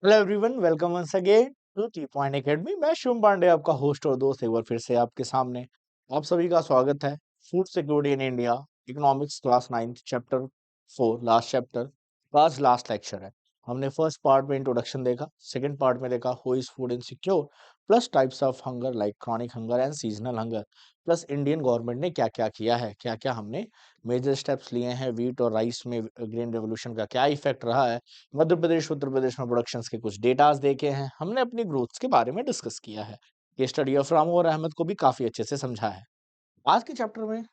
Hello everyone, welcome once again to T point academy. मैं शुभम पांडे, आपका host और दोस्त, एक बार फिर से आपके सामने आप सभी का स्वागत है। Food security in India, economics class 9 chapter 4, last chapter, आज लास्ट लेक्चर है। हमने फर्स्ट पार्ट में इंट्रोडक्शन देखा, सेकंड पार्ट में देखा who is food insecure, plus types of hunger like chronic hunger and seasonal hunger, plus Indian government ने क्या क्या किया है, क्या क्या हमने मेजर स्टेप्स लिए हैं। वीट और राइस में ग्रीन रेवोल्यूशन का क्या इफेक्ट रहा है, मध्य प्रदेश उत्तर प्रदेश में प्रोडक्शंस के कुछ डेटास देखे हैं, हमने अपनी ग्रोथ्स के बारे में डिस्कस किया है। ये स्टडी ऑफ रामू और अहमद को भी काफी अच्छे से समझा है। आज के चैप्टर में,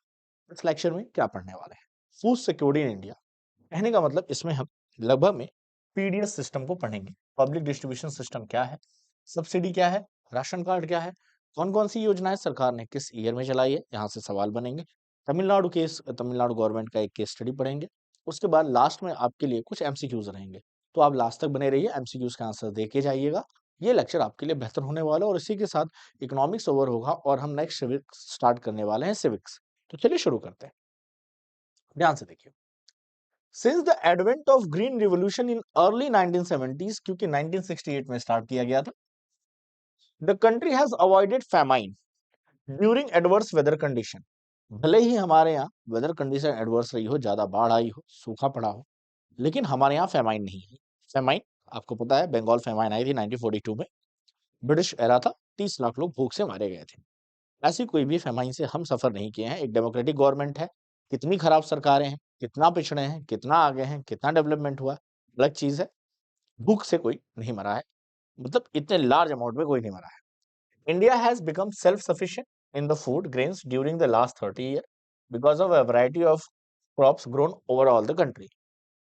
इस लेक्चर में क्या पढ़ने वाले हैं, फूड सिक्योरिटी इन इंडिया। कहने का मतलब इसमें हम लगभग में पीडीएस सिस्टम को पढ़ेंगे। पब्लिक डिस्ट्रीब्यूशन सिस्टम क्या है, सब्सिडी क्या है, राशन कार्ड क्या है, कौन कौन सी योजनाएं सरकार ने किस ईयर में चलाई है, यहाँ से सवाल बनेंगे। तमिलनाडु गवर्नमेंट का एक केस स्टडी पढ़ेंगे। उसके बाद लास्ट में आपके लिए कुछ एमसीक्यूज रहेंगे, तो आप लास्ट तक बने रहिए, एमसीक्यूज का आंसर देके जाइएगा। ये लेक्चर आपके लिए बेहतर होने वाला है और इसी के साथ इकोनॉमिक्स ओवर होगा और हम नेक्स्ट सिविक्स स्टार्ट करने वाले हैं, सिविक्स। तो चलिए शुरू करते हैं, ध्यान से देखिए। Since the advent of green revolution in early 1970s, क्योंकि 1968 में स्टार्ट किया गया था, the country has avoided famine during adverse weather condition. भले ही हमारे यहाँ वेदर कंडीशन एडवर्स रही हो, ज्यादा बाढ़ आई हो, सूखा पड़ा हो, लेकिन हमारे यहाँ फैमाइन नहीं है। फैमाइन आपको पता है, बंगाल फैमाइन आई थी 1942 में, ब्रिटिश एरा था, 30 लाख लोग भूख से मारे गए थे। ऐसी कोई भी फैमाइन से हम सफर नहीं किए हैं। एक डेमोक्रेटिक गवर्नमेंट है, कितनी खराब सरकारें हैं, कितना पिछड़े हैं, कितना आगे हैं, कितना डेवलपमेंट हुआ, अलग चीज है। भूख से कोई नहीं मरा है, मतलब इतने लार्ज अमाउंट में कोई नहीं मरा है। India has become self sufficient in the food grains during the last 30 year because of a variety of crops grown over all the country.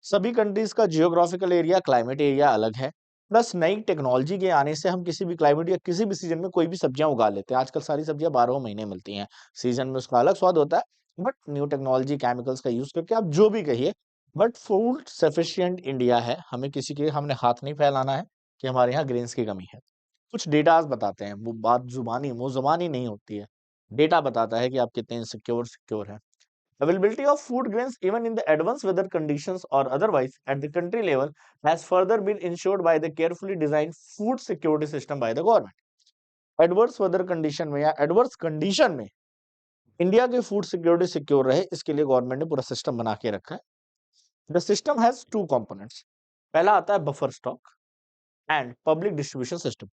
सभी कंट्रीज का जियोग्राफिकल एरिया, क्लाइमेट एरिया अलग है, plus नई टेक्नोलॉजी के आने से हम किसी भी क्लाइमेट या किसी भी सीजन में कोई भी सब्जियां उगा लेते हैं। आजकल सारी सब्जियां 12 महीने मिलती हैं, सीजन में उसका अलग स्वाद होता है, बट न्यू टेक्नोलॉजी केमिकल्स का यूज करके आप जो भी कहिए, बट फूड सफिशिएंट इंडिया है। हमें किसी के हमने हाथ नहीं फैलाना है कि हमारे यहाँ ग्रेन्स की कमी है। कुछ डेटास बताते हैं, वो बात जुबानी मुंह जुबानी नहीं होती है, डेटा बताता है कि आप कितने इनसिक्योर सिक्योर हैं। Availability of food grains even in the advanced weather conditions or otherwise at the country level has further been ensured by the carefully designed food security system by the government. Adverse weather condition में या adverse condition में India की food security secure रहे, इसके लिए government ने पूरा system बना के रखा है। The system has two components. पहला आता है buffer stock and public distribution system.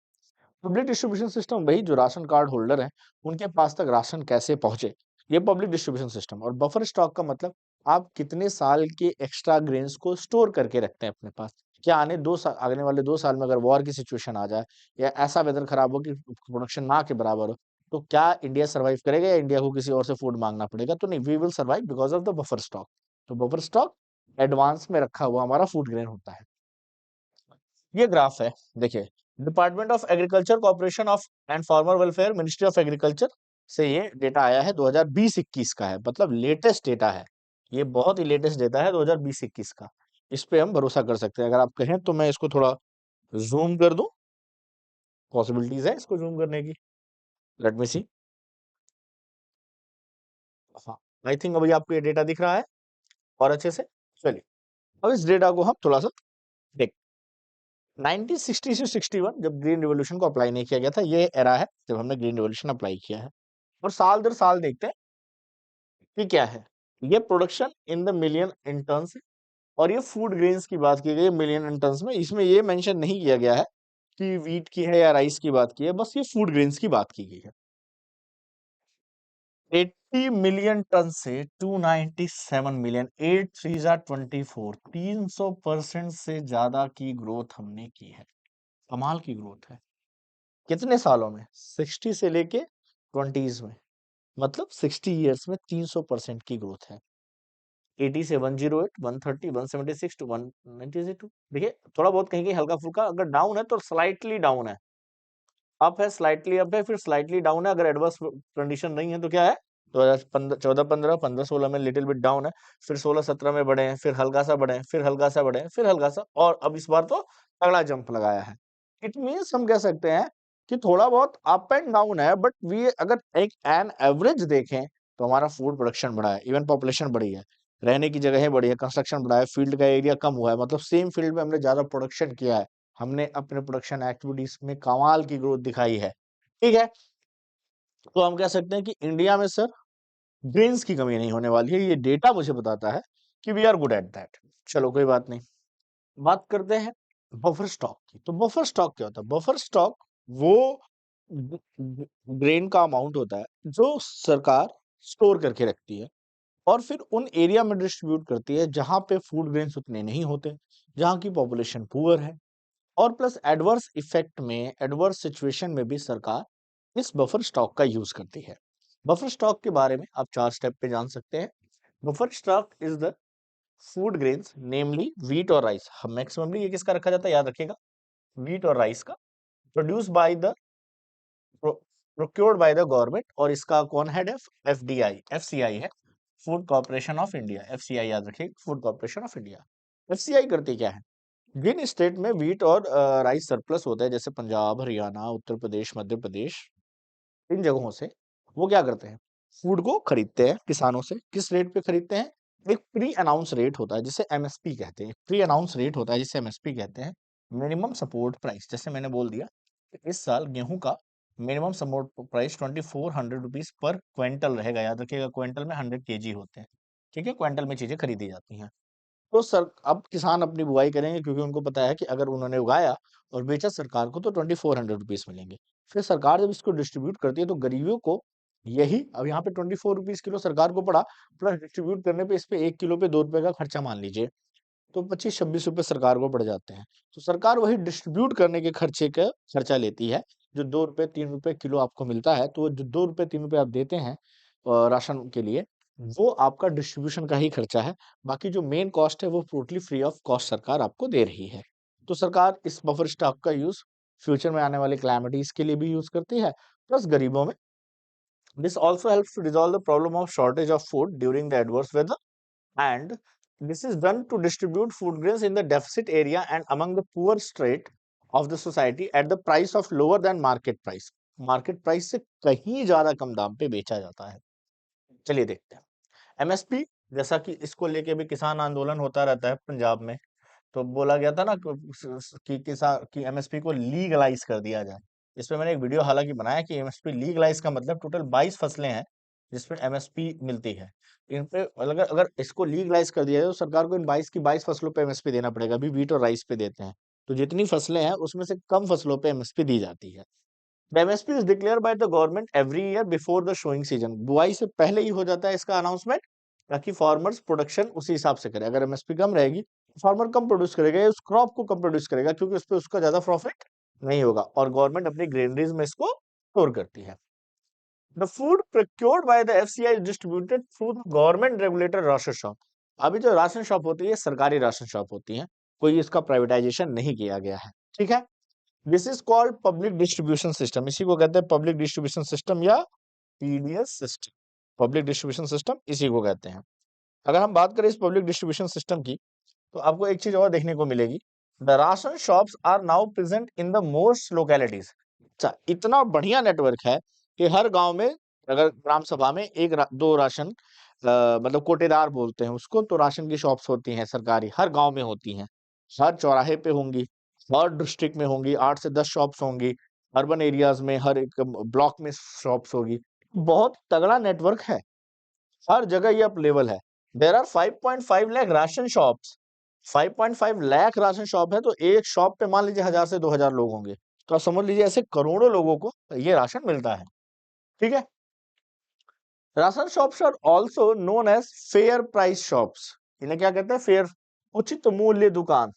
Public distribution system वही जो राशन कार्ड होल्डर है उनके पास तक राशन कैसे पहुंचे, ये पब्लिक डिस्ट्रीब्यूशन सिस्टम। और बफर स्टॉक का मतलब आप कितने साल के एक्स्ट्रा ग्रेन्स को स्टोर करके रखते हैं अपने पास। क्या आने वाले 2 साल में अगर वॉर की सिचुएशन आ जाए या ऐसा वेदर खराब हो कि प्रोडक्शन ना के बराबर हो, तो क्या इंडिया सर्वाइव करेगा या इंडिया को किसी और से फूड मांगना पड़ेगा? तो नहीं, we will survive because of the buffer stock. तो बफर स्टॉक एडवांस में रखा हुआ हमारा फूड ग्रेन होता है। ये ग्राफ है, देखिए, department of agriculture corporation of and farmer welfare, ministry of agriculture से ये डेटा आया है, 2020-21 का है, मतलब लेटेस्ट डेटा है। ये बहुत ही लेटेस्ट डेटा है 2020-21 का। इस पे हम भरोसा कर सकते हैं। अगर आप कहें तो मैं इसको थोड़ा जूम कर दूं, पॉसिबिलिटीज है इसको जूम करने की। लेट मी सी। हाँ, आई थिंक अभी आपको ये डेटा दिख रहा है और अच्छे से। चलिए, अब इस डेटा को हम थोड़ा सा देख, 1960 से 61 जब ग्रीन रिवॉल्यूशन को अप्लाई नहीं किया गया था, ये एरा है जब हमने ग्रीन रिवॉल्यूशन अप्लाई किया है। और साल दर साल देखते हैं कि क्या है। ये production in the million in tons है, और ये फूड ग्रेन्स की बात की गई है मिलियन इन टन्स में। इसमें ये मेंशन नहीं किया गया है कि वीट की है या राइस की बात की है, बस ये फूड ग्रेन्स की बात की गई है। 80 मिलियन टन से 297 मिलियन, 8 3 24, 300% से ज्यादा की ग्रोथ हमने की है। कमाल की ग्रोथ है। कितने सालों में? 60 से लेके 20s में, मतलब 60 ईयर्स में 300% की ग्रोथ है। 80 से 108, 130, 176 टू 192। देखिए, थोड़ा बहुत कहीं कहीं हल्का फुल्का अगर डाउन है तो स्लाइटली डाउन है, अप है स्लाइटली अप है, फिर स्लाइटली डाउन है। अगर एडवर्स कंडीशन नहीं है तो क्या है, 2014-15, 15-16 में लिटिल बिट डाउन है, फिर 16-17 में बढ़े हैं, फिर हल्का सा बढ़े हैं, फिर हल्का सा बढ़े हैं, फिर हल्का सा, और अब इस बार तो तगड़ा जंप लगाया है। इट मीन्स हम कह सकते हैं कि थोड़ा बहुत अप एंड डाउन है, बट वी अगर एक एन एवरेज देखें तो हमारा फूड प्रोडक्शन बढ़ा है, इवन पॉपुलेशन बढ़ी है, रहने की जगह बढ़ी है, कंस्ट्रक्शन बढ़ा है, फील्ड का एरिया कम हुआ है, मतलब सेम फील्ड में हमने ज्यादा प्रोडक्शन किया है, हमने अपने प्रोडक्शन एक्टिविटीज में कमाल की ग्रोथ दिखाई है। ठीक है, तो हम कह सकते हैं कि इंडिया में सर ग्रेन्स की कमी नहीं होने वाली है। ये डेटा मुझे बताता है कि we are good at that. चलो कोई बात नहीं, बात करते हैं बफर स्टॉक की। तो बफर स्टॉक क्या होता है? बफर स्टॉक वो ग्रेन का अमाउंट होता है जो सरकार स्टोर करके रखती है और फिर उन एरिया में डिस्ट्रीब्यूट करती है जहां पे फूड ग्रेन्स उतने नहीं होते, जहां की पॉपुलेशन पुअर है। और प्लस एडवर्स इफेक्ट में, एडवर्स सिचुएशन में भी सरकार इस बफर स्टॉक का यूज करती है। बफर स्टॉक के बारे में आप 4 स्टेप पे जान सकते हैं। Buffer stock is the food grains namely wheat और राइस। हम मैक्सिममली ये किसका रखा जाता है, याद रखिएगा, व्हीट और राइस का, produce by the procured by the government. और इसका कौन हेड है? एफडीआई, एफसीआई है, food corporation of India. FCI याद रखिए, food corporation of India. FCI करती क्या है? जिन स्टेट में व्हीट और राइस सरप्लस होता है, जैसे पंजाब, हरियाणा, उत्तर प्रदेश, मध्य प्रदेश, इन जगहों से वो क्या करते हैं? फूड को खरीदते हैं किसानों से। किस रेट पे खरीदते हैं? एक प्री अनाउंस रेट होता है जिसे एमएसपी कहते हैं। प्री अनाउंस रेट होता है जिसे एमएसपी कहते हैं, मिनिमम सपोर्ट प्राइस। जैसे मैंने बोल दिया कि इस साल गेहूं का minimum support price 2400 rupees per quintal रहेगा। याद रखिएगा, क्विंटल में 100 kg होते हैं। ठीक है, क्विंटल में चीजें खरीदी जाती हैं। तो सर अब किसान अपनी बुआई करेंगे क्योंकि उनको पता है कि अगर उन्होंने उगाया और बेचा सरकार को तो 2400 रुपीज मिलेंगे। फिर सरकार जब इसको डिस्ट्रीब्यूट करती है तो गरीबों को यही, अब यहाँ पे 24 रुपीज किलो सरकार को पड़ा, प्लस डिस्ट्रीब्यूट करने पे इस पे 1 किलो पे 2 रुपए का खर्चा मान लीजिए, तो 25-26 रुपए सरकार को पड़ जाते हैं। तो सरकार वही डिस्ट्रीब्यूट करने के खर्चे का खर्चा लेती है। जो 2 रुपए 3 रुपए किलो आपको मिलता है, तो जो 2 रुपए 3 रुपए आप देते हैं राशन के लिए, वो आपका डिस्ट्रीब्यूशन का ही खर्चा है। बाकी जो मेन कॉस्ट है वो टोटली फ्री ऑफ कॉस्ट सरकार आपको दे रही है। तो सरकार इस बफर स्टॉक का यूज फ्यूचर में आने वाले क्लैमिटीज के लिए भी यूज करती है, प्लस गरीबों में। This also helps to resolve the problem of shortage of food during the adverse weather, and this is done to distribute food grains in the deficit area and among the poor strata of the society at the price of lower than market price। Market price से कहीं ज्यादा कम दाम पे बेचा जाता है। चलिए देखते हैं एमएसपी। जैसा कि इसको लेके भी किसान आंदोलन होता रहता है पंजाब में, तो बोला गया था ना कि किसान की एमएसपी को लीगलाइज कर दिया जाए। इस पे मैंने एक वीडियो हालांकि बनाया कि एमएसपी लीगलाइज का मतलब टोटल 22 फसलें हैं जिसपे एमएसपी मिलती है। इन पे अगर अगर इसको लीगलाइज कर दिया जाए तो सरकार को इन 22 की 22 फसलों पे एमएसपी देना पड़ेगा। अभी व्हीट और राइस पे देते हैं, तो जितनी फसलें हैं उसमें से कम फसलों पे एमएसपी दी जाती है। The MSP is declare by the government every year before the showing season. बुआई से पहले ही हो जाता है इसका अनाउंसमेंट, ताकि फार्मर्स प्रोडक्शन उसी हिसाब से करे। अगर एमएसपी कम रहेगी, फार्मर कम प्रोड्यूस करेगा या उस क्रॉप को कम प्रोड्यूस करेगा, क्योंकि उस पर उसका ज्यादा प्रॉफिट नहीं होगा और गवर्नमेंट अपनी ग्रेनरीज में इसको स्टोर करती है। The food procured by the FCI is distributed through the government regulator ration shop. अभी जो राशन शॉप होती है सरकारी राशन शॉप होती है, कोई इसका प्राइवेटाइजेशन नहीं किया गया है। ठीक है, this is called public distribution system. इसी को कहते हैं पब्लिक डिस्ट्रीब्यूशन सिस्टम या PDS system. Public distribution system इसी को कहते हैं। अगर हम बात करें इस पब्लिक डिस्ट्रीब्यूशन सिस्टम की, तो आपको एक चीज और देखने को मिलेगी। The ration shops are now present in the most localities. अच्छा, इतना बढ़िया नेटवर्क है कि हर गांव में, अगर ग्राम सभा में दो राशन मतलब कोटेदार बोलते हैं उसको, तो राशन की शॉप्स होती हैं सरकारी, हर गांव में होती हैं, हर चौराहे पे होंगी, हर डिस्ट्रिक्ट में होंगी, 8 से 10 शॉप्स होंगी, अर्बन एरियाज में हर एक ब्लॉक में शॉप्स होगी। बहुत तगड़ा नेटवर्क है, हर जगह ये अवेलेबल है। There are 5.5 lakh ration shops. 5.5 lakh ration shop है, तो एक शॉप पे मान लीजिए 1000 से 2000 लोग होंगे, तो आप समझ लीजिए ऐसे करोड़ों लोगों को ये राशन मिलता है। ठीक है, ration shops are also known as fair price shops. इन्हें क्या कहते हैं? फेयर, उचित मूल्य दुकान।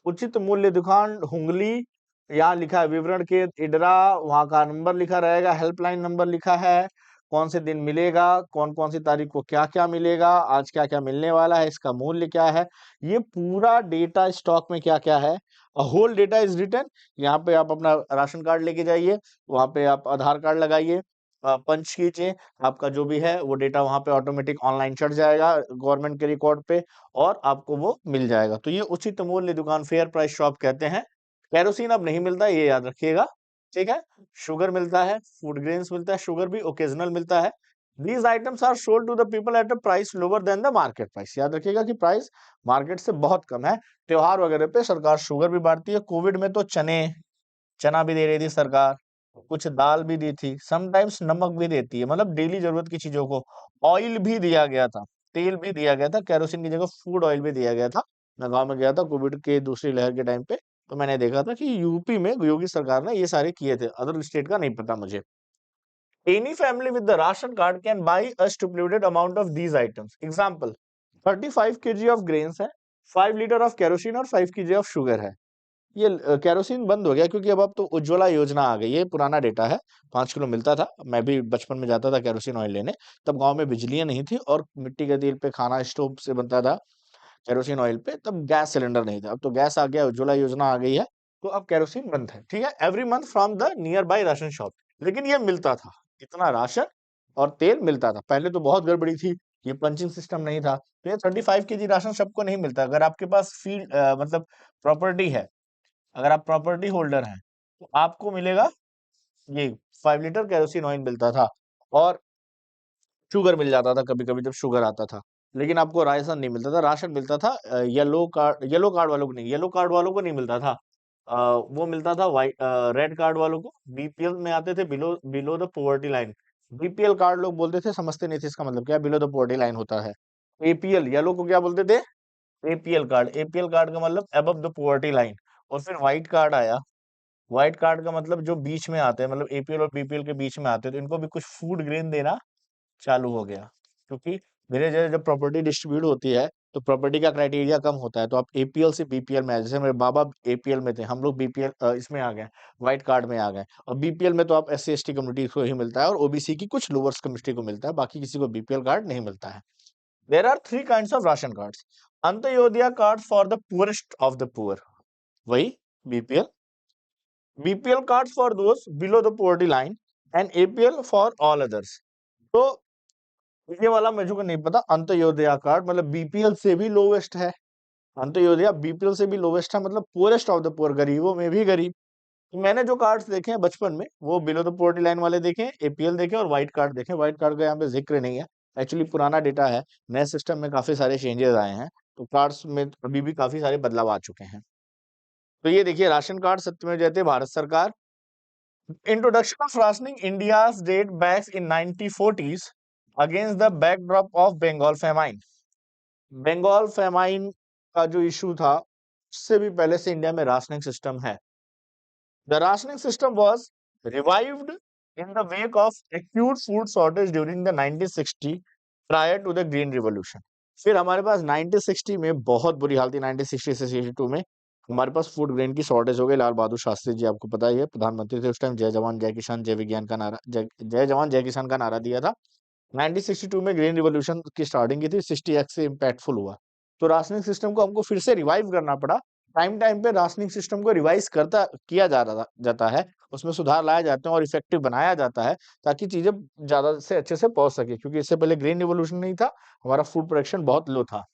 उचित मूल्य दुकान हुंगली, यहाँ लिखा है विवरण के इडरा, वहां का नंबर लिखा रहेगा, हेल्पलाइन नंबर लिखा है, कौन से दिन मिलेगा, कौन कौन सी तारीख को क्या क्या मिलेगा, आज क्या क्या मिलने वाला है, इसका मूल्य क्या है, ये पूरा डेटा स्टॉक में क्या क्या है, होल डेटा इज रिटन। यहाँ पे आप अपना राशन कार्ड लेके जाइए, वहां पे आप आधार कार्ड लगाइए, पंच कीजिए, आपका जो भी है वो डेटा वहां पे ऑटोमेटिक ऑनलाइन चढ़ जाएगा गवर्नमेंट के रिकॉर्ड पे, और आपको वो मिल जाएगा। तो ये उचित मूल्य दुकान, फेयर प्राइस शॉप कहते हैं। केरोसिन अब नहीं मिलता, ये याद रखिएगा। ठीक है, शुगर मिलता है, फूड ग्रेन्स मिलता है, शुगर भी ओकेजनल मिलता है, These items are sold to the people at a price lower than the market price. याद रखिएगा कि प्राइस मार्केट से बहुत कम है। त्योहार वगैरह पे सरकार शुगर भी बांटती है। कोविड में तो चना भी दे रही थी सरकार, कुछ दाल भी दी थी, समटाइम्स नमक भी देती है, मतलब डेली जरूरत की चीजों को। ऑयल भी दिया गया था, तेल भी दिया गया था, केरोसिन की जगह फूड ऑयल भी दिया गया था। मैं गांव में गया था कोविड के दूसरी लहर के टाइम पे, तो मैंने देखा था कि यूपी में योगी सरकार ने ये सारे किए थे, अदर स्टेट का नहीं पता मुझे। Any family with the ration card can buy a stipulated amount of these items. Example, 35 kg of grains है, 5 लीटर ऑफ केरोसिन और 5 kg ऑफ शुगर है। ये केरोसिन बंद हो गया क्योंकि अब तो उज्ज्वला योजना आ गई। ये पुराना डेटा है, 5 किलो मिलता था। मैं भी बचपन में जाता था केरोसिन ऑयल लेने, तब गांव में बिजलियां नहीं थी और मिट्टी के तेल पे खाना स्टोव से बनता था। केरोसिन ऑयल पे तब गैस सिलेंडर नहीं था, अब तो गैस आ गया, उज्ज्वला योजना आ गई है, तो अब केरोसिन बंद है। ठीक है, every month from the near by ration shop. लेकिन ये मिलता था, इतना राशन और तेल मिलता था। पहले तो बहुत गड़बड़ी थी, ये पंचिंग सिस्टम नहीं था, तो ये 35 kg राशन सबको नहीं मिलता। अगर आपके पास फील्ड मतलब प्रॉपर्टी है, अगर आप प्रॉपर्टी होल्डर हैं, तो आपको मिलेगा ये 5 लीटर केरोसिन ऑयल मिलता था। और शुगर मिल जाता था कभी कभी जब शुगर आता था, लेकिन आपको राशन नहीं मिलता था। राशन मिलता था येलो कार्ड वालों को नहीं, येलो कार्ड वालों को नहीं मिलता था। वो मिलता था वाइट रेड कार्ड वालों को, बीपीएल में आते थे, below below the poverty line. BPL card लोग बोलते थे, समझते नहीं थे इसका मतलब क्या, बिलो द पॉवर्टी लाइन होता है। एपीएल येलो को क्या बोलते थे, एपीएल कार्ड, एपीएल कार्ड का मतलब अबव द पॉवर्टी लाइन। और फिर व्हाइट कार्ड आया, व्हाइट कार्ड का मतलब जो बीच में आते हैं, मतलब एपीएल और बीपीएल के बीच में आते हैं, तो इनको भी कुछ फूड ग्रेन देना चालू हो गया। क्योंकि धीरे धीरे जब प्रॉपर्टी डिस्ट्रीब्यूट होती है, तो प्रॉपर्टी का क्राइटेरिया कम होता है, तो आप एपीएल से बीपीएल में आए। जैसे मेरे बाबा एपीएल में थे, हम लोग बीपीएल इसमें आ गए, व्हाइट कार्ड में आ गए। और बीपीएल में तो आप S C S T community को ही मिलता है और ओबीसी की कुछ लोअर्स कम्युनिटी को मिलता है, बाकी किसी को बीपीएल कार्ड नहीं मिलता है। There are 3 kind of ration cards. Antyodaya card for the poorest of the poor, वही BPL. BPL card for those below the poverty line, and APL for all others. तो ये वाला मुझे को नहीं पता। अंत्योदया कार्ड मतलब बीपीएल से भी लोवेस्ट है, अंत्योदया बीपीएल से भी लोवेस्ट है, मतलब पुअरेस्ट ऑफ द पुअर, गरीबों में भी गरीब। तो मैंने जो कार्ड्स देखे हैं बचपन में, वो बिलो द पॉवर्टी लाइन वाले देखे, एपीएल देखे और व्हाइट कार्ड देखे। व्हाइट कार्ड का यहाँ पे जिक्र नहीं है, एक्चुअली पुराना डेटा है, नए सिस्टम में काफी सारे चेंजेस आए हैं, तो कार्ड्स में अभी भी काफी सारे बदलाव आ चुके हैं। तो ये देखिए, राशन कार्ड सत्यमेव जयते भारत सरकार। Introduction of rationing India's date back in 1940s against the backdrop of Bengal famine. Bengal famine का जो इशू था, उससे भी पहले से इंडिया में राशनिंग सिस्टम है। The rationing system was revived in the wake of acute food shortage during the 1960 prior to the green revolution. फिर हमारे पास 1960 में बहुत बुरी हालत थी, 1960 से 62 में हमारे पास फूड ग्रेन की शॉर्टेज हो गई। लाल बहादुर शास्त्री जी, आपको पता ही है, प्रधानमंत्री थे उस टाइम, जय जवान जय किसान जय विज्ञान का नारा, जय जवान जय किसान का नारा दिया था। 1962 में ग्रीन रिवॉल्यूशन की स्टार्टिंग की थी, 60x से इम्पैक्टफुल हुआ। तो राशनिंग सिस्टम को हमको फिर से रिवाइव करना पड़ा। टाइम टाइम पे राशनिंग सिस्टम को रिवाइज करता किया जाता है, उसमें सुधार लाया जाते हैं और इफेक्टिव बनाया जाता है, ताकि चीजें ज्यादा से अच्छे से पहुंच सके। क्योंकि इससे पहले ग्रीन रिवॉल्यूशन नहीं था, हमारा फूड प्रोडक्शन बहुत लो था।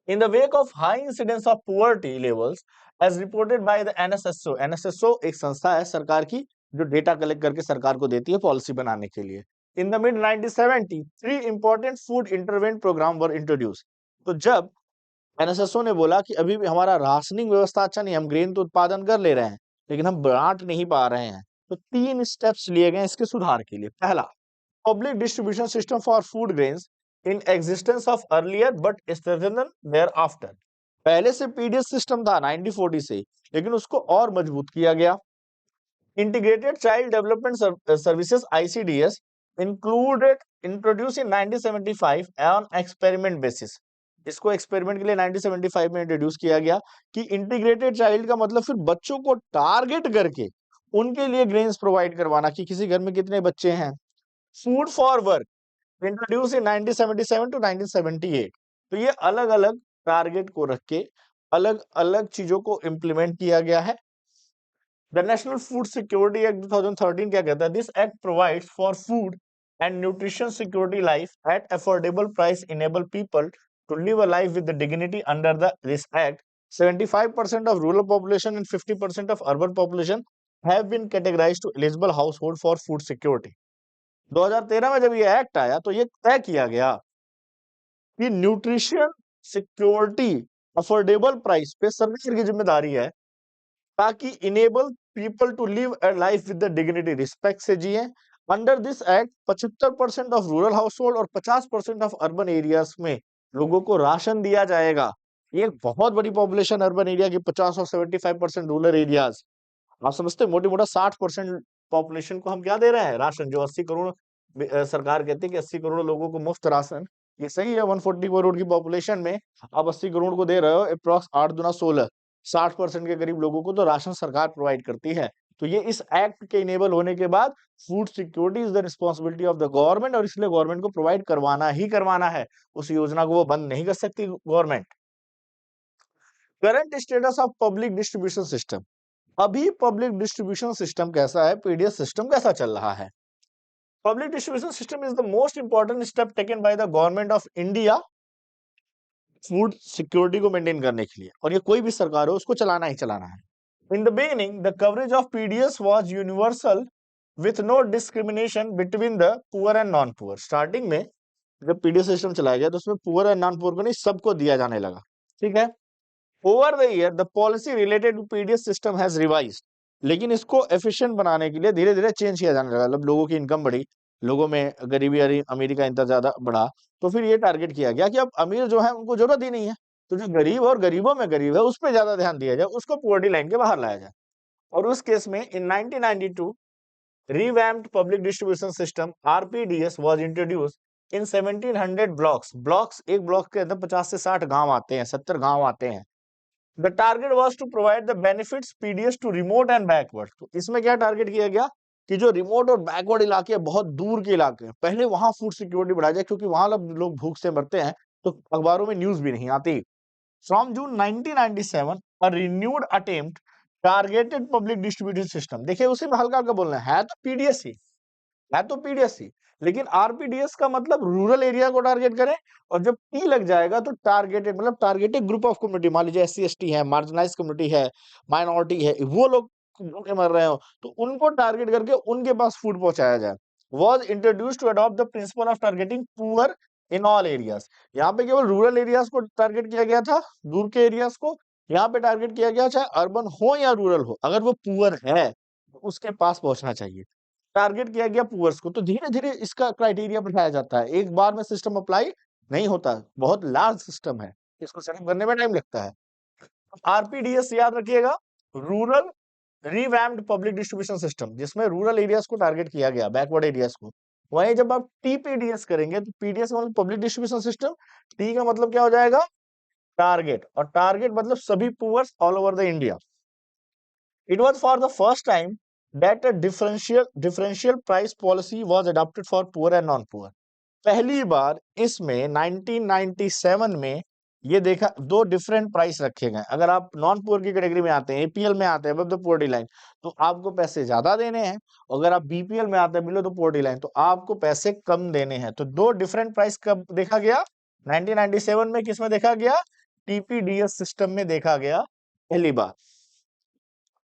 In the wake of high incidence of poverty levels, as reported by the NSSO, NSSO एक संस्था है सरकार की, जो डेटा कलेक्ट करके सरकार को देती है पॉलिसी बनाने के लिए। In the mid 1970, 3 important food intervention program were introduced. तो जब एनएसएसओ ने बोला कि अभी भी हमारा राशनिंग व्यवस्था अच्छा नहीं, हम ग्रेन तो उत्पादन कर ले रहे हैं, लेकिन हम बांट नहीं पा रहे हैं, तो 3 स्टेप्स लिए गए इसके सुधार के लिए। पहला, public distribution system for food grains in existence of earlier but strengthened thereafter। पहले से पीडीएस सिस्टम था 1940 से, लेकिन उसको और मजबूत किया गया। Integrated child development services ICDS included introduce in 1975 on experiment basis. इसको एक्सपेरिमेंट के लिए 1975 में इंट्रोड्यूस किया गया कि इंटीग्रेटेड चाइल्ड का मतलब फिर बच्चों को टारगेट करके उनके लिए ग्रेन्स प्रोवाइड करवाना, कि किसी घर में कितने बच्चे हैं। Food for work introduce in 1977 to 1978। तो ये अलग अलग टारगेट को रख के अलग अलग चीजों को इंप्लीमेंट किया गया है। The national food security act 2013 क्या कहता है, this act provides for food and nutrition security life at affordable price enable people to live a life with dignity. Under the this act 75% of rural population and 50% of urban population have been categorized to eligible household for food security। 2013 में जब ये act आया तो ये तय किया गया कि न्यूट्रिशन सिक्योरिटी अफोर्डेबल प्राइस पे सरकार की जिम्मेदारी है, ताकि enable people to live a life with the dignity, respect से जिए। Under this act 75% of rural household और 50% ऑफ अर्बन एरियाज में लोगों को राशन दिया जाएगा। ये एक बहुत बड़ी पॉपुलेशन अर्बन एरिया की, 50 और 75% रूरल एरियाज। आप समझते हैं, मोटी मोटा 60% पॉपुलेशन को हम क्या दे रहे हैं, राशन। जो 80 करोड़ सरकार कहती है कि 80 करोड़ लोगों को मुफ्त राशन, ये सही है। 140 करोड़ की पॉपुलेशन में आप 80 करोड़ को दे रहे हो, अप्रॉक्स 8 दुना 16, 60% के करीब लोगों को तो राशन सरकार प्रोवाइड करती है। तो ये इस एक्ट के इनेबल होने के बाद food security is the responsibility of the government, और इसलिए गवर्नमेंट को प्रोवाइड करवाना ही करवाना है। उस योजना को वो बंद नहीं कर सकती government. Current status of public distribution system. अभी पब्लिक डिस्ट्रीब्यूशन सिस्टम कैसा है, पीडीएस सिस्टम कैसा चल रहा है? Public distribution system is the most important step taken by the government of India food security को मेंटेन करने के लिए, और ये कोई भी सरकार हो उसको चलाना ही चलाना है। In the beginning the coverage of PDS was universal with no discrimination between the poor and non poor. Starting में जब पीडीएस सिस्टम चलाया गया तो उसमें पुअर एंड नॉन पुअर को नहीं, सबको दिया जाने लगा, ठीक है। Over the year the policy related to PDS system has revised, लेकिन इसको एफिशिएंट बनाने के लिए धीरे धीरे चेंज किया जाने लगा। मतलब लोगों की इनकम बढ़ी, लोगों में गरीबी अमीरी का इतना ज्यादा बढ़ा, तो फिर ये टारगेट किया गया कि अब अमीर जो है उनको जरूरत ही नहीं है, तो जो गरीब और गरीबों में गरीब है उस पर ज्यादा ध्यान दिया जाए, उसको पॉवर्टी लाइन के बाहर लाया जाए। और उस केस में इन 1992 revamped public distribution system RPDS was introduced in 1700 blocks। Blocks, एक ब्लॉक के अंदर 50 से 60 गांव आते हैं, 70 गांव आते हैं। The target was to provide the benefits PDS to remote and backward। तो इसमें क्या टारगेट किया गया कि जो रिमोट और बैकवर्ड इलाके हैं, बहुत दूर के इलाके हैं, पहले वहां फूड सिक्योरिटी बढ़ाया जाए, क्योंकि वहां लोग भूख से मरते हैं, तो अखबारों में न्यूज भी नहीं आती। From June 1997 a renewed attempt targeted public distribution system। देखिए उसी में हल्का हल्का बोलना है तो पीडीएस ही है, तो पीडीएस ही, लेकिन आरपीडीएस का मतलब रूरल एरिया को टारगेट करें, और जब टी लग जाएगा तो टारगेटेड मतलब टारगेटेड ग्रुप ऑफ कम्युनिटी, मान लीजिए एससी एसटी है, मार्जिनलाइज कम्युनिटी है, माइनॉरिटी है, वो लोग भूखे मर रहे हो तो उनको टारगेट करके उनके पास फूड पहुंचाया जाए। Was introduce to adopt the principle of targeting poor in all areas. यहाँ पे केवल रूरल एरियाज को टारगेट किया गया था, दूर के एरियाज को। यहाँ पे टारगेट किया गया चाहे अर्बन हो या रूरल हो, अगर वो पुअर है तो उसके पास पहुंचना चाहिए। टारगेट किया गया पुअर्स को, तो धीरे धीरे इसका क्राइटेरिया बढ़ाया जाता है, एक बार में सिस्टम अप्लाई नहीं होता, बहुत लार्ज सिस्टम है, इसको सेटअप करने में टाइम लगता है। आरपीडीएस याद रखिएगा, rural revamped public distribution system, जिसमें रूरल एरियाज को टारगेट किया गया, बैकवर्ड एरियाज को। वहीं जब आप टीपीडीएस करेंगे तो पीडीएस का मतलब पब्लिक डिस्ट्रीब्यूशन सिस्टम, टी का मतलब क्या हो जाएगा, टारगेट, और टारगेट मतलब सभी poors all over the India. It was for the first time that a differential price policy was adopted for poor and non-poor। पहली बार इसमें 1997 में ये देखा, दो डिफरेंट प्राइस रखे गए। अगर आप नॉन पुअर की कैटेगरी में आते हैं, एपीएल में आते हैं, अबव द पॉवर्टी लाइन, तो आपको पैसे ज्यादा देने हैं। अगर आप बीपीएल में आते हैं, बिलो द पॉवर्टी लाइन, तो आपको पैसे कम देने हैं। तो दो डिफरेंट प्राइस कब देखा गया, 1997 में। किसमें देखा गया, टीपीडीएस सिस्टम में देखा गया पहली बार।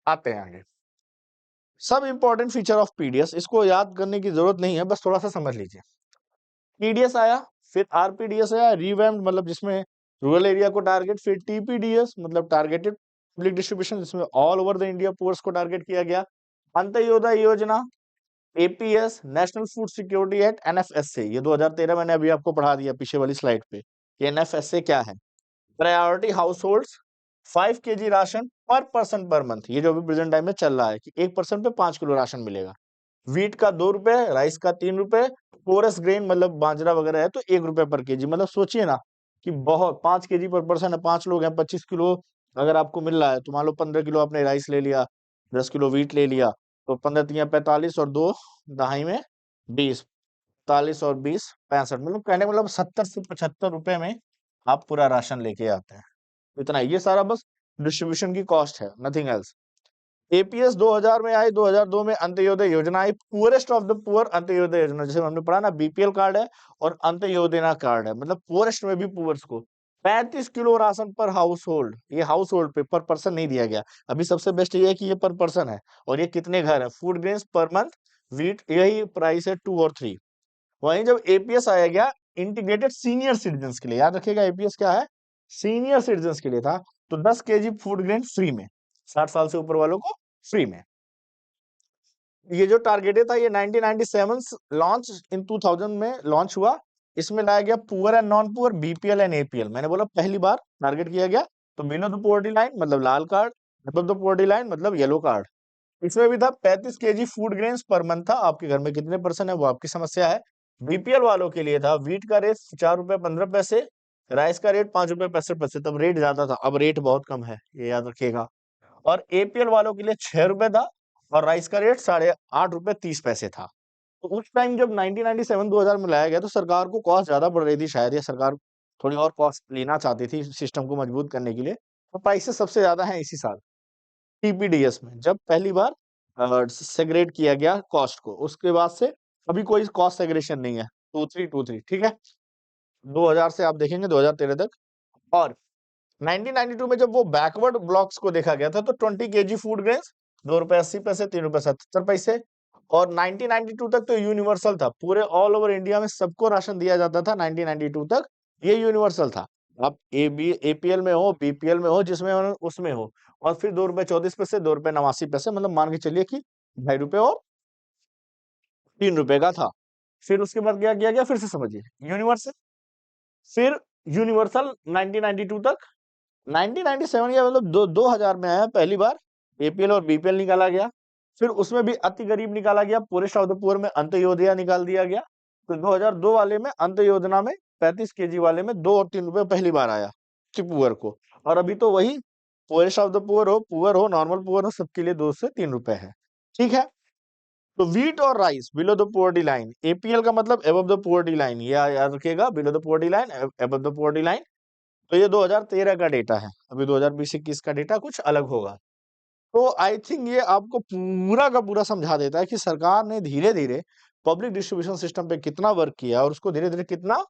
आते हैं आगे, सब इंपॉर्टेंट फीचर ऑफ पीडीएस, इसको याद करने की जरूरत नहीं है, बस थोड़ा सा समझ लीजिए। पीडीएस आया, फिर आरपीडीएस आया, रिवैम्प्ड मतलब जिसमें रूरल एरिया को टारगेट, फिर टीपीडीएस मतलब टारगेटेड पब्लिक डिस्ट्रीब्यूशन, जिसमें all over the India poors को टारगेट किया गया। Antyodaya Yojana, APS, national food security act, NFSA, ये 2013 मैंने अभी आपको पढ़ा दिया पीछे वाली स्लाइड पे, एनएफएसए क्या है। Priority house hold 5 kg ration पर पर्सन पर मंथ, ये जो अभी प्रेजेंट टाइम में चल रहा है कि एक पर्सन पे 5 किलो राशन मिलेगा। वीट का 2 रुपए, राइस का 3 रुपए, कोरस ग्रेन मतलब बाजरा वगैरह है तो 1 रुपए पर केजी। मतलब सोचिए ना कि बहुत, 5 केजी पर पर्सन है, 5 लोग हैं, 25 किलो अगर आपको मिल रहा है, तो मान लो 15 किलो आपने राइस ले लिया, 10 किलो वीट ले लिया, तो 15 तिया 45 और 2 दहाई में 20, 45 और 20 65, मतलब कहने का मतलब 70 से 75 रुपए में आप पूरा राशन लेके आते हैं। इतना, ये सारा बस डिस्ट्रीब्यूशन की कॉस्ट है, नथिंग एल्स। एपीएस 2000 में आई, 2002 में अंत्योदय योजना आई, poorest of the poor Antyodaya Yojana, जैसे हमने पढ़ा ना, बीपीएल कार्ड है और अंत्योदय कार्ड है, मतलब पुअरेस्ट में भी पुअर्स को 35 किलो राशन पर हाउस होल्ड। ये हाउस होल्ड पे, पर पर्सन नहीं दिया गया। अभी सबसे बेस्ट ये है कि ये पर पर्सन है, और ये कितने घर है, food grains per month wheat यही प्राइस है 2 और 3। वहीं जब एपीएस आया गया इंटीग्रेटेड सीनियर सिटीजन के लिए, याद रखिएगा एपीएस क्या है, सीनियर सिटीजन के लिए था, तो 10 केजी फूड ग्रेन फ्री में, 60 साल से ऊपर वालों को फ्री में। ये जो टारगेटेड था ये 1997 लॉन्च इन 2000 में लॉन्च हुआ। इसमें लाया गया poor and non poor, BPL and APL. मैंने बोला पहली बार टारगेट किया गया, तो बिलो द पॉवर्टी लाइन मतलब लाल card, above the poverty line मतलब येलो कार्ड। इसमें भी था 35 kg food grains per month था, आपके घर में कितने पर्सन है वो आपकी समस्या है। बीपीएल वालों के लिए था वीट का रेट 4 रुपए 15 पैसे, राइस का रेट 5 रुपए 65 पैसे। तब रेट ज्यादा था, अब रेट बहुत कम है, ये याद रखिएगा। और एपीएल वालों के लिए 6 रुपए था, और राइस का रेट 8.30 रुपए था। तो उस टाइम जब 1997-2000 में लाया गया तो सरकार को कॉस्ट ज्यादा पड़ रही थी, शायद ये सरकार थोड़ी और कॉस्ट लेना चाहती थी सिस्टम को मजबूत करने के लिए। तो प्राइसेस सबसे ज्यादा है इसी साल टीपीडीएस में, जब पहली बार सेग्रेट किया गया कॉस्ट को। उसके बाद से अभी कोई कॉस्ट सेग्रेशन नहीं है, 2323, ठीक है। 2000 से आप देखेंगे 2013 तक। और 1992 में जब वो बैकवर्ड ब्लॉक्स को देखा गया था तो 20 केजी फूड ग्रेन्स 2 रुपए 80 पैसे, 3 रुपए 77 पैसे। और 1992 तक तो यूनिवर्सल था, पूरे ऑल ओवर इंडिया में सबको राशन दिया जाता था 1992 तक, ये यूनिवर्सल था। आप एपीएल में हो, बीपीएल में हो, जिसमें हो उसमें हो। और फिर 2 रुपए 34 पैसे, 2 रुपए 89 पैसे, मतलब मान के चलिए कि 2.5 रुपए और 3 रुपए का था। फिर उसके बाद क्या किया गया, फिर से समझिए, यूनिवर्सल, फिर यूनिवर्सल 1992 तक। 1997 या मतलब 2000 में आया पहली बार एपीएल और बीपीएल निकाला गया। फिर उसमें भी अति गरीब निकाला गया, पुअरेस्ट ऑफ द पुअर में अंत्योदया निकाल दिया गया। तो 2002 वाले में अंत्योदना में 35 केजी वाले में 2 और 3 रुपए पहली बार आया कि पुअर को। और अभी तो वही पुअरेस्ट ऑफ द पुअर हो नॉर्मल पुअर हो, सबके लिए 2 से 3 रुपए है, ठीक है। तो व्हीट और rice below the poverty line, APL का मतलब एबव द पोवर्टी लाइन, ये याद रखिएगा, below the poverty line above the poverty line. तो ये 2013 का डेटा है, अभी 2020-21 का डेटा कुछ अलग होगा। तो आई थिंक ये आपको पूरा का पूरा समझा देता है कि सरकार ने धीरे धीरे पब्लिक डिस्ट्रीब्यूशन सिस्टम पे कितना वर्क किया और उसको धीरे धीरे कितना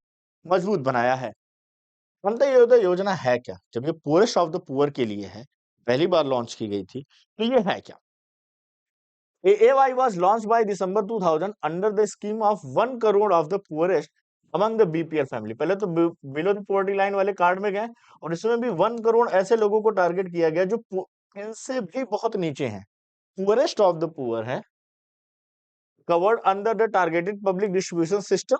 मजबूत बनाया है। अंत्योदय योजना है क्या, जब ये पुअरेस्ट ऑफ द पुअर के लिए है, पहली बार लॉन्च की गई थी, तो ये है क्या। AAY was launched by December 2000 under the scheme of 1 crore of the poorest among the BPL family। पहले तो बिलो द पॉवर्टी लाइन वाले कार्ड में गए, और इसमें भी 1 करोड़ ऐसे लोगों को टारगेट किया गया जो इनसे भी बहुत नीचे हैं, पुअरेस्ट ऑफ द पुअर है, covered under the targeted public distribution system.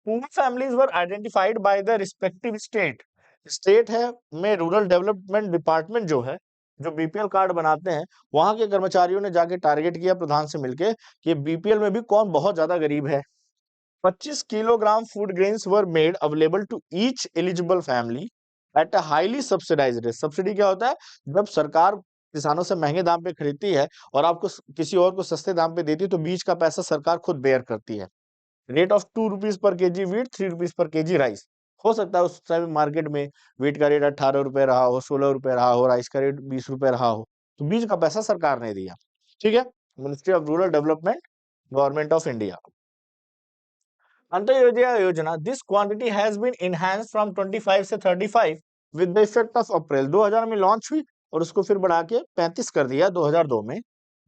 Poor families were identified by the respective state. State है में रूरल डेवलपमेंट डिपार्टमेंट जो है, जो बीपीएल कार्ड बनाते हैं, वहां के कर्मचारियों ने जाके टारगेट किया प्रधान से मिलके कि बीपीएल में भी कौन बहुत ज्यादा गरीब है। 25 kilogram food grains were made available to each eligible family at a highly subsidized rate. Subsidy क्या होता है, जब सरकार किसानों से महंगे दाम पे खरीदती है और आपको किसी और को सस्ते दाम पे देती है, तो बीच का पैसा सरकार खुद बेयर करती है। Rate of 2 rupees per KG wheat, 3 rupees per KG rice. हो सकता है उस टाइम मार्केट में वीट का रेट 18 रुपए रहा हो, 16 रुपए रहा हो, राइस का रेट 20 रुपए रहा हो, तो बीज का पैसा सरकार ने दिया, ठीक है। Ministry of rural development, government of India. Antyodaya Yojana, this quantity has been enhanced from 25 से 35 with the effect of April. 2000 में लॉन्च हुई और उसको फिर बढ़ा के 35 कर दिया 2002 में।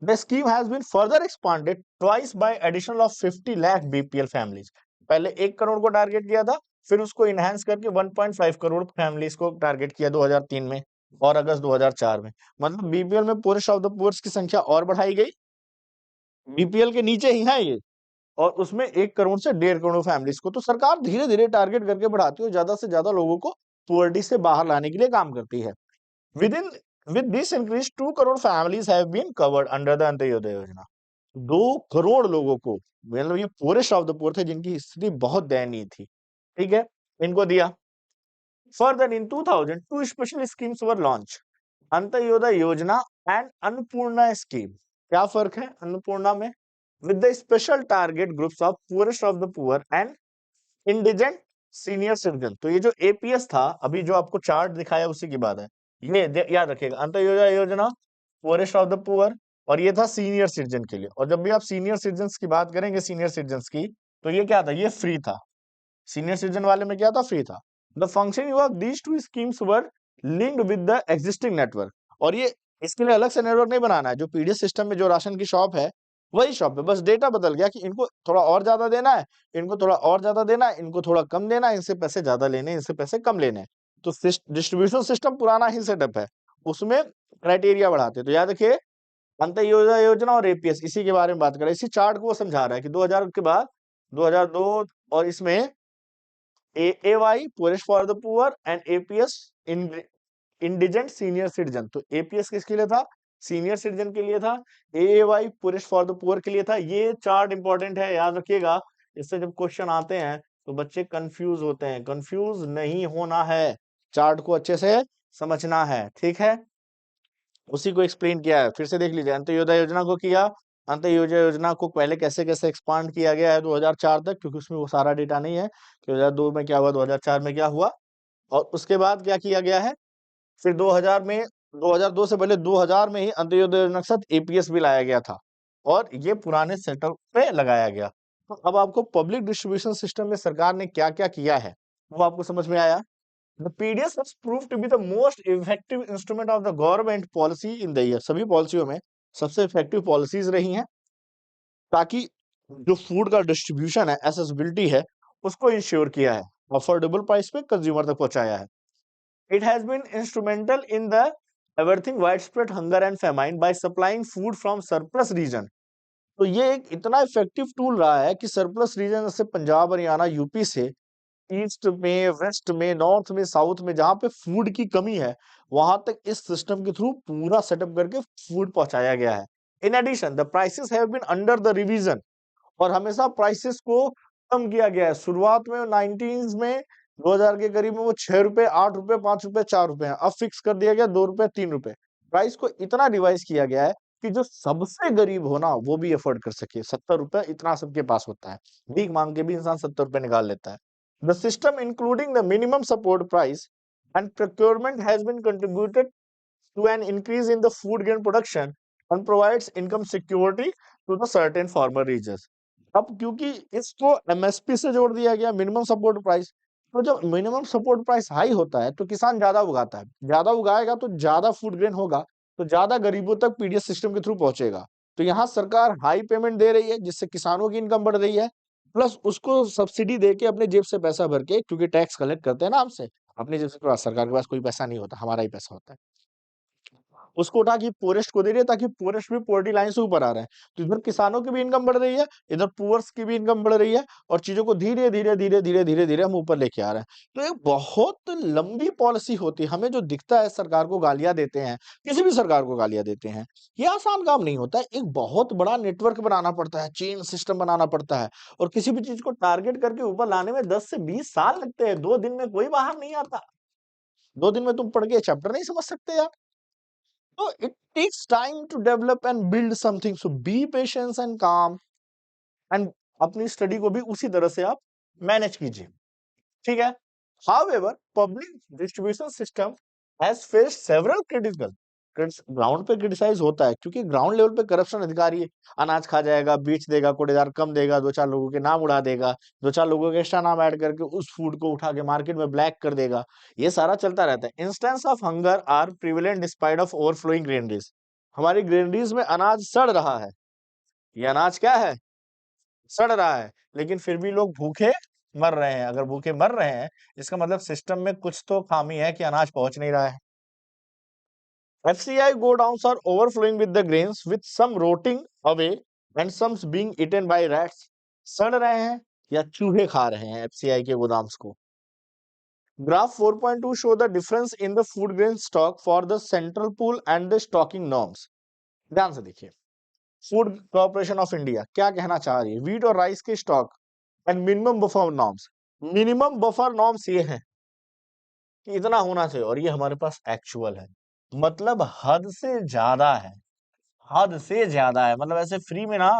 The scheme has been further expanded twice by additional of 50 lakh BPL families. पहले 1 करोड़ को टारगेट किया था, फिर उसको इनहेंस करके 1.5 करोड़ फैमिलीज को टारगेट किया 2003 में और अगस्त 2004 में। मतलब बीपीएल में पुअरेस्ट ऑफ द पुअर्स की संख्या और बढ़ाई गई, बीपीएल के नीचे ही है ये, और उसमें 1 करोड़ से 1.5 करोड़ फैमिलीज को। तो सरकार धीरे धीरे टारगेट करके बढ़ाती है, ज्यादा से ज्यादा लोगों को पुअर्टी से बाहर लाने के लिए काम करती है। Within with this increase, 2 crore families have been covered under the Antyodaya योजना। 2 करोड़ लोगों को, मतलब ये पुअरेस्ट ऑफ द पुअर थे जिनकी स्थिति बहुत दयनीय थी, ठीक है, इनको दिया। Further in 2000 two special schemes were launch, Antyodaya Yojana and Annapurna scheme. क्या फर्क है अन्नपूर्णा में, with the special target groups of poorest of the poor and indigent senior citizen. तो ये जो एपीएस था, अभी जो आपको चार्ट दिखाया उसी की बात है, ये याद रखिएगा, अंत्योदय योजना पुअरेस्ट ऑफ द पुअर, और ये था सीनियर सिटीजन के लिए। और जब भी आप सीनियर सिटीजन की बात करेंगे, सीनियर सिटीजन की, तो ये क्या था, ये फ्री था। सीनियर सिटीजन वाले में क्या था, फ्री था। The functioning of these two schemes were linked with the existing network. और ये इसके लिए अलग से नेटवर्क नहीं बनाना है, जो पीडीएस सिस्टम में जो राशन की शॉप है वही शॉप है, बस डेटा बदल गया कि इनको थोड़ा और ज्यादा देना है, इनको थोड़ा और ज्यादा देना है, इनको थोड़ा कम देना है, इनसे पैसे ज्यादा लेने हैं, इनसे पैसे कम लेने हैं। तो डिस्ट्रीब्यूशन सिस्टम पुराना ही सेटअप है, उसमें क्राइटेरिया बढ़ाते हैं। तो याद रखिए, अंत्योदय योजना और एपीएस, इसी के बारे में बात करें। इसी चार्ट को वो समझा रहा है कि 2000 के बाद 2002, और इसमें AY poorest for the poor and APS indigent senior citizen. तो एपीएस किसके लिए था? सीनियर सिटीजन के लिए था। AY poorest for the poor के लिए था। ये चार्ट इंपॉर्टेंट है, याद रखिएगा। इससे जब क्वेश्चन आते हैं तो बच्चे कंफ्यूज होते हैं, कंफ्यूज नहीं होना है, चार्ट को अच्छे से समझना है, ठीक है। उसी को एक्सप्लेन किया है, फिर से देख लीजिए। अंत्योदय योजना को किया, अंत्योदय योजना को पहले कैसे कैसे एक्सपांड किया गया है 2004 तक, क्योंकि उसमें वो सारा डेटा नहीं है कि 2002 में क्या हुआ, 2004 में क्या हुआ, और उसके बाद क्या किया गया है। फिर 2000 में, 2002 से पहले 2000 में ही अंत्योदय योजना के साथ एपीएस भी लाया गया था, और ये पुराने सेटअप पे लगाया गया। तो अब आपको पब्लिक डिस्ट्रीब्यूशन सिस्टम में सरकार ने क्या क्या किया है वो आपको समझ में आया। The PDS has proved to be the most effective instrument of the government policy in the year। सभी पॉलिसियों में सबसे इफेक्टिव पॉलिसीज रही हैं, ताकि जो फूड का डिस्ट्रीब्यूशन है, एसेसिबिलिटी है, उसको इंश्योर किया है, अफोर्डेबल प्राइस पे कंज्यूमर तक पहुंचाया है। It has been instrumental in the averting widespread hunger and famine by supplying food from surplus region। तो ये एक इतना इफेक्टिव टूल रहा है कि सरप्लस रीजन जैसे पंजाब, हरियाणा, यूपी से ईस्ट में, वेस्ट में, नॉर्थ में, साउथ में, जहां पे फूड की कमी है, वहां तक इस सिस्टम के थ्रू पूरा सेटअप करके फूड पहुंचाया गया है। In addition the prices have been under the revision, और हमेशा प्राइसेस को कम किया गया है। शुरुआत में 19 में 2000 के करीब में वो 6 रुपए, 8 रुपए, 5 रुपए, 4 रुपए है, अब फिक्स कर दिया गया 2 रुपए, 3 रुपए। प्राइस को इतना डिवाइस किया गया है कि जो सबसे गरीब हो ना वो भी अफोर्ड कर सके। 70 रुपए इतना सबके पास होता है, भीख मांग के भी इंसान 70 रुपए निकाल लेता है। The system including the minimum support price and procurement has been contributed to an increase in the food grain production and provides income security to the certain farmer regions। अब क्योंकि इसको एमएसपी से जोड़ दिया गया, मिनिमम सपोर्ट प्राइस, तो जब minimum support price high होता है तो किसान ज्यादा उगाता है, ज्यादा उगाएगा तो ज्यादा फूड ग्रेन होगा, तो ज्यादा गरीबों तक पीडीएस सिस्टम के थ्रू पहुंचेगा। तो यहाँ सरकार हाई पेमेंट दे रही है, जिससे किसानों की इनकम बढ़ रही है, प्लस उसको सब्सिडी दे के अपने जेब से पैसा भर के, क्योंकि टैक्स कलेक्ट करते हैं ना हमसे, अपनी जेब से, सरकार के पास कोई पैसा नहीं होता, हमारा ही पैसा होता है, उसको उठा के पोरेस्ट को दे रही है, ताकि पोरेस्ट भी पॉवर्टी लाइन से ऊपर आ रहे हैं। तो इधर किसानों की भी इनकम बढ़ रही है, इधर पुअर्स की भी इनकम बढ़ रही है, और चीजों को धीरे धीरे धीरे धीरे धीरे धीरे हम ऊपर लेके आ रहे हैं। तो एक बहुत लंबी पॉलिसी होती है। हमें जो दिखता है सरकार को गालियां देते हैं, किसी भी सरकार को गालियां देते हैं, ये आसान काम नहीं होता है। एक बहुत बड़ा नेटवर्क बनाना पड़ता है, चेन सिस्टम बनाना पड़ता है, और किसी भी चीज को टारगेट करके ऊपर लाने में 10 से 20 साल लगते हैं। 2 दिन में कोई बाहर नहीं आता, 2 दिन में तुम पढ़ के चैप्टर नहीं समझ सकते यार। So it takes time to develop and build something. So be patient and calm, and अपनी स्टडी को भी उसी तरह से आप मैनेज कीजिए, ठीक है। However, public distribution system has faced several critical, ground पे क्रिटिसाइज होता है, क्योंकि ग्राउंड लेवल पे करप्शन अधिकारी अनाज खा जाएगा, बेच देगा, कोटेदार कम देगा, 2-4 लोगों के नाम उड़ा देगा, 2-4 लोगों के एक्स्ट्रा नाम ऐड करके उस फूड को उठा के मार्केट में ब्लैक कर देगा। ये सारा चलता रहता है। Instance of hunger are prevalent despite of overflowing granaries. हमारी ग्रेनरीज में अनाज सड़ रहा है, ये अनाज क्या है, सड़ रहा है, लेकिन फिर भी लोग भूखे मर रहे हैं। अगर भूखे मर रहे हैं, इसका मतलब सिस्टम में कुछ तो खामी है कि अनाज पहुंच नहीं रहा है। FCI godowns are overflowing with the grains, with some rotting away and some being eaten by rats। सड़ रहे हैं या चूहे खा रहे हैं FCI के गोदाम्स को। Graph 4.2 show the difference in the food grain stock for the central pool and the stocking norms। ध्यान से देखिए, फूड कॉर्पोरेशन ऑफ इंडिया क्या कहना चाह रही है, व्हीट और राइस के stock and minimum buffer norms. Minimum buffer norms ये है कि इतना होना चाहिए, और ये हमारे पास एक्चुअल है, मतलब हद से ज्यादा है, हद से ज्यादा है। मतलब ऐसे फ्री में ना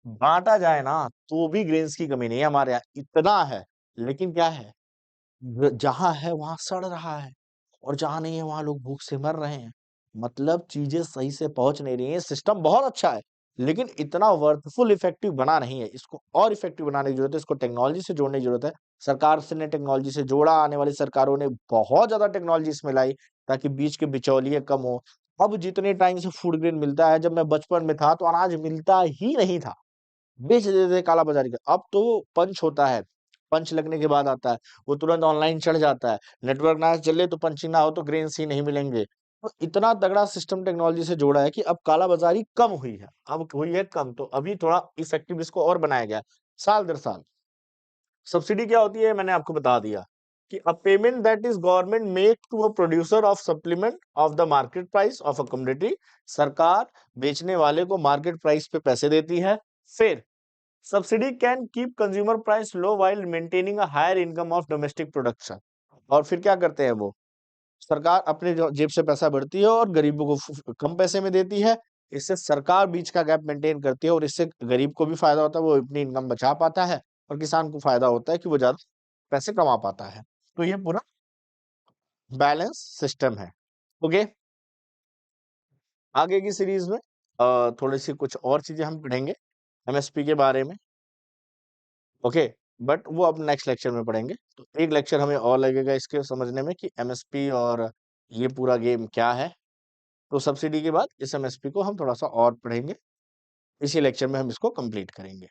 बांटा जाए ना तो भी ग्रेन्स की कमी नहीं है हमारे यहाँ, इतना है। लेकिन क्या है, जहां है वहां सड़ रहा है, और जहां नहीं है वहां लोग भूख से मर रहे हैं। मतलब चीजें सही से पहुंच नहीं रही है। सिस्टम बहुत अच्छा है, लेकिन इतना वर्थफुल इफेक्टिव बना नहीं है। इसको और इफेक्टिव बनाने की जरूरत है, इसको टेक्नोलॉजी से जोड़ने की जरूरत है। सरकार से ने टेक्नोलॉजी से जोड़ा, आने वाली सरकारों ने बहुत ज्यादा टेक्नोलॉजी इसमें लाई, ताकि बीच के बिचौलिए कम हो। अब जितने टाइम से फूड ग्रेन मिलता है, जब मैं बचपन में था तो अनाज मिलता ही नहीं था, बेच देते थे काला बाजारी का। अब तो पंच होता है, पंच लगने के बाद आता है, वो तुरंत ऑनलाइन चढ़ जाता है, नेटवर्क ना चले तो पंचिंग ना हो तो ग्रेन्स ही नहीं मिलेंगे। तो इतना तगड़ा सिस्टम टेक्नोलॉजी से जोड़ा है कि अब काला बाजारी कम हुई है, अब हुई है कम, तो अभी थोड़ा इफेक्टिव इसको और बनाया गया है, साल दर साल। सब्सिडी क्या होती है मैंने आपको बता दिया कि a payment that is government make to a producer of supplement of the market price of a commodity. सरकार बेचने वाले को मार्केट प्राइस पे पैसे देती है। फिर subsidy can keep consumer price low while maintaining a higher income of domestic production. और फिर क्या करते हैं वो, सरकार अपने जेब से पैसा भरती है और गरीबों को कम पैसे में देती है। इससे सरकार बीच का गैप मेंटेन करती है और इससे गरीब को भी फायदा होता है, वो अपनी इनकम बचा पाता है, और किसान को फायदा होता है कि वो ज्यादा पैसे कमा पाता है। तो ये पूरा बैलेंस सिस्टम है। ओके, आगे की सीरीज में थोड़ी सी कुछ और चीजें हम पढ़ेंगे एमएसपी के बारे में। ओके, बट वो अब नेक्स्ट लेक्चर में पढ़ेंगे। तो एक लेक्चर हमें और लगेगा इसके समझने में कि एमएसपी और ये पूरा गेम क्या है। तो सब्सिडी के बाद इस एमएसपी को हम थोड़ा सा और पढ़ेंगे, इसी लेक्चर में हम इसको कंप्लीट करेंगे।